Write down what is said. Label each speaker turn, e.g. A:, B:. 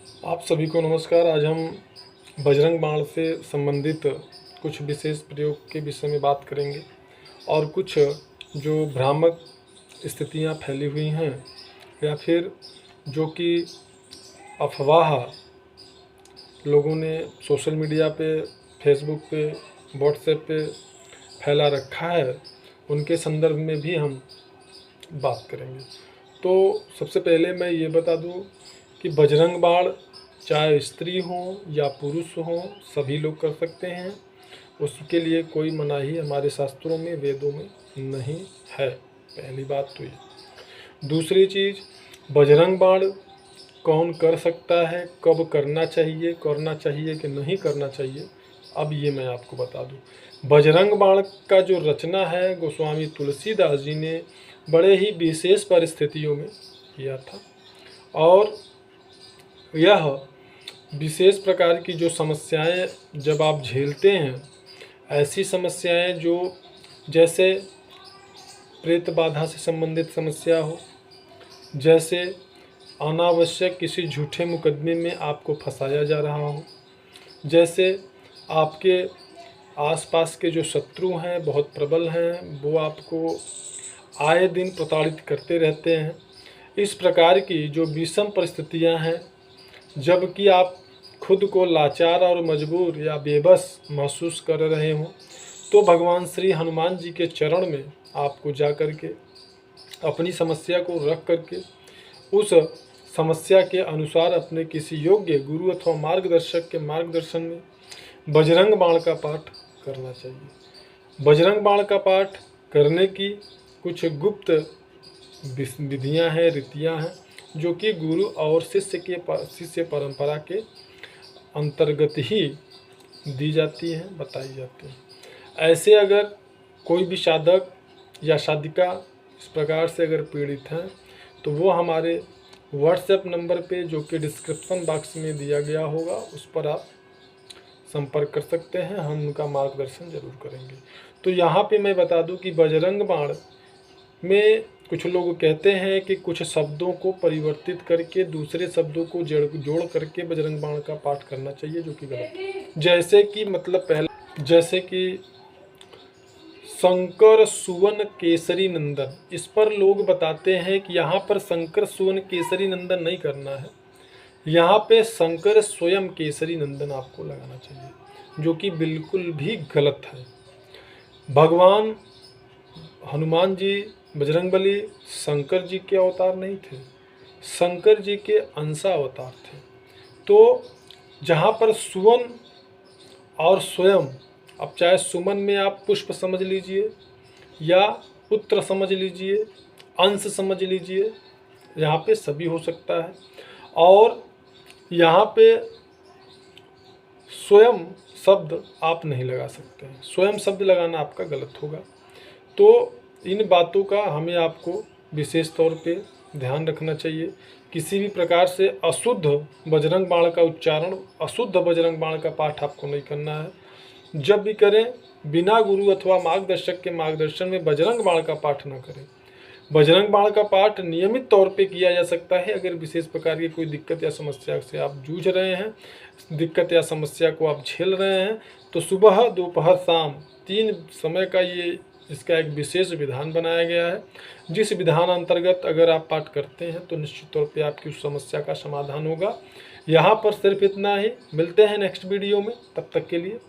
A: आप सभी को नमस्कार। आज हम बजरंग बाण से संबंधित कुछ विशेष प्रयोग के विषय में बात करेंगे और कुछ जो भ्रामक स्थितियां फैली हुई हैं या फिर जो कि अफवाह लोगों ने सोशल मीडिया पे, फेसबुक पे, व्हाट्सएप पे फैला रखा है, उनके संदर्भ में भी हम बात करेंगे। तो सबसे पहले मैं ये बता दूं कि बजरंग बाण चाहे स्त्री हो या पुरुष हो, सभी लोग कर सकते हैं। उसके लिए कोई मनाही हमारे शास्त्रों में, वेदों में नहीं है। पहली बात तो ये। दूसरी चीज़, बजरंग बाण कौन कर सकता है, कब करना चाहिए कि नहीं करना चाहिए, अब ये मैं आपको बता दूं। बजरंग बाण का जो रचना है गोस्वामी तुलसीदास जी ने बड़े ही विशेष परिस्थितियों में किया था और यह विशेष प्रकार की जो समस्याएं जब आप झेलते हैं, ऐसी समस्याएं जो जैसे प्रेत बाधा से संबंधित समस्या हो, जैसे अनावश्यक किसी झूठे मुकदमे में आपको फंसाया जा रहा हो, जैसे आपके आसपास के जो शत्रु हैं बहुत प्रबल हैं, वो आपको आए दिन प्रताड़ित करते रहते हैं। इस प्रकार की जो विषम परिस्थितियां हैं, जबकि आप खुद को लाचार और मजबूर या बेबस महसूस कर रहे हों, तो भगवान श्री हनुमान जी के चरण में आपको जा कर के अपनी समस्या को रख करके उस समस्या के अनुसार अपने किसी योग्य गुरु अथवा मार्गदर्शक के मार्गदर्शन में बजरंग बाण का पाठ करना चाहिए। बजरंग बाण का पाठ करने की कुछ गुप्त विधियां हैं, रीतियां हैं, जो कि गुरु और शिष्य परंपरा के अंतर्गत ही दी जाती हैं, बताई जाती हैं। ऐसे अगर कोई भी साधक या साधिका इस प्रकार से अगर पीड़ित हैं, तो वो हमारे व्हाट्सएप नंबर पे, जो कि डिस्क्रिप्शन बॉक्स में दिया गया होगा, उस पर आप संपर्क कर सकते हैं। हम उनका मार्गदर्शन जरूर करेंगे। तो यहाँ पे मैं बता दूं कि बजरंग बाण में कुछ लोग कहते हैं कि कुछ शब्दों को परिवर्तित करके दूसरे शब्दों को जोड़ करके बजरंग बाण का पाठ करना चाहिए, जो कि गलत है। जैसे कि मतलब पहला, जैसे कि शंकर सुवन केसरी नंदन, इस पर लोग बताते हैं कि यहाँ पर शंकर सुवन केसरी नंदन नहीं करना है, यहाँ पे शंकर स्वयं केसरी नंदन आपको लगाना चाहिए, जो कि बिल्कुल भी गलत है। भगवान हनुमान जी, बजरंगबली शंकर जी के अवतार नहीं थे, शंकर जी के अंशा अवतार थे। तो जहाँ पर सुवन और स्वयं, अब चाहे सुमन में आप पुष्प समझ लीजिए या पुत्र समझ लीजिए, अंश समझ लीजिए, यहाँ पे सभी हो सकता है। और यहाँ पे स्वयं शब्द आप नहीं लगा सकते हैं, स्वयं शब्द लगाना आपका गलत होगा। तो इन बातों का हमें आपको विशेष तौर पे ध्यान रखना चाहिए। किसी भी प्रकार से अशुद्ध बजरंग बाण का उच्चारण, अशुद्ध बजरंग बाण का पाठ आपको नहीं करना है। जब भी करें, बिना गुरु अथवा मार्गदर्शक के मार्गदर्शन में बजरंग बाण का पाठ न करें। बजरंग बाण का पाठ नियमित तौर पे किया जा सकता है अगर विशेष प्रकार की कोई दिक्कत या समस्या से आप जूझ रहे हैं, दिक्कत या समस्या को आप झेल रहे हैं, तो सुबह, दोपहर, शाम 3 समय का ये इसका एक विशेष विधान बनाया गया है। जिस विधान अंतर्गत अगर आप पाठ करते हैं तो निश्चित तौर पे आपकी उस समस्या का समाधान होगा। यहाँ पर सिर्फ इतना ही। मिलते हैं नेक्स्ट वीडियो में, तब तक के लिए।